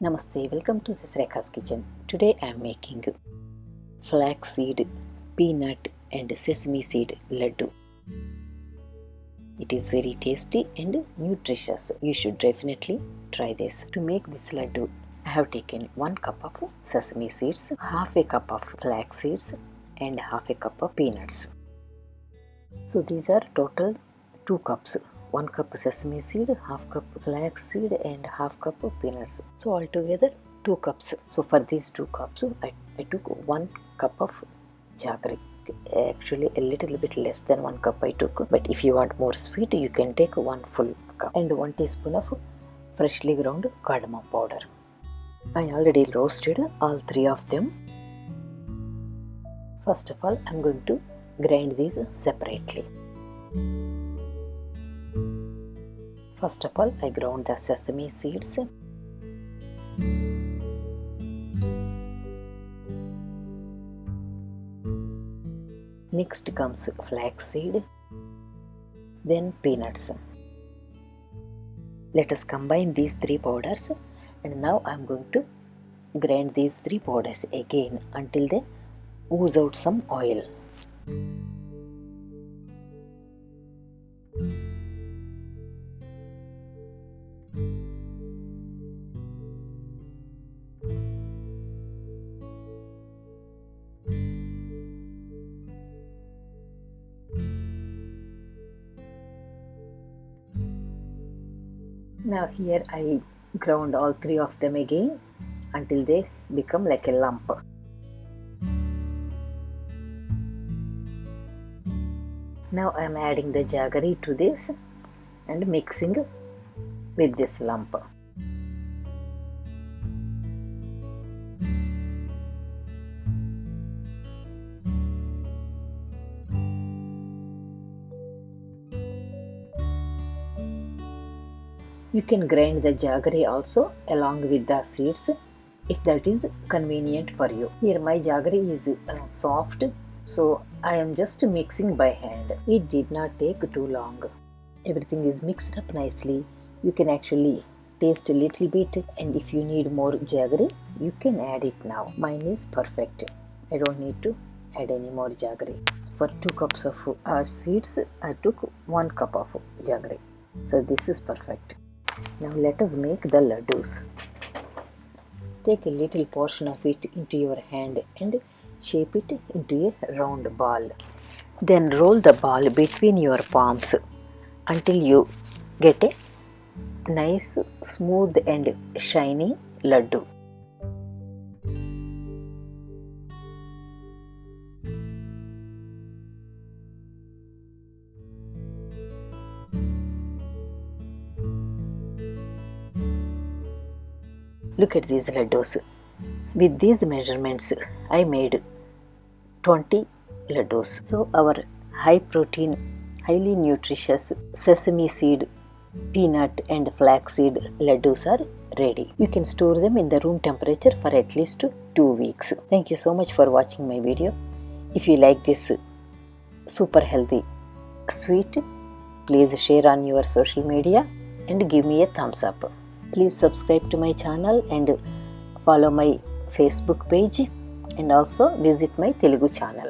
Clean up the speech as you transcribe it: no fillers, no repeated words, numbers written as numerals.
Namaste, welcome to Sesame Kitchen. Today I am making flaxseed, peanut and sesame seed laddu. It is very tasty and nutritious. You should definitely try this. To make this laddu, I have taken 1 cup of sesame seeds, half a cup of flax seeds and half a cup of peanuts. So these are total 2 cups. 1 cup sesame seed, half cup flax seed and half cup of peanuts. So altogether 2 cups. So for these 2 cups I took 1 cup of jaggery. Actually a little bit less than 1 cup I took, but if you want more sweet you can take 1 full cup, and 1 teaspoon of freshly ground cardamom powder. I already roasted all 3 of them. First of all I am going to grind these separately. First of all, I ground the sesame seeds. Next comes flax seed, then peanuts. Let us combine these 3 powders, and now I am going to grind these 3 powders again until they ooze out some oil. Now here I ground all 3 of them again until they become like a lump. Now I am adding the jaggery to this and mixing with this lump. You can grind the jaggery also along with the seeds if that is convenient for you. Here my jaggery is soft, so I am just mixing by hand. It did not take too long. Everything is mixed up nicely. You can actually taste a little bit, and if you need more jaggery you can add it now. Mine is perfect. I don't need to add any more jaggery. For 2 cups of seeds I took 1 cup of jaggery. So this is perfect. Now let us make the laddus. Take a little portion of it into your hand and shape it into a round ball. Then roll the ball between your palms until you get a nice, smooth and shiny laddu. Look at these laddus. With these measurements, I made 20 laddus. So our high protein, highly nutritious sesame seed, peanut and flax seed laddus are ready. You can store them in the room temperature for at least 2 weeks. Thank you so much for watching my video. If you like this super healthy sweet, please share on your social media and give me a thumbs up. Please subscribe to my channel and follow my Facebook page, and also visit my Telugu channel.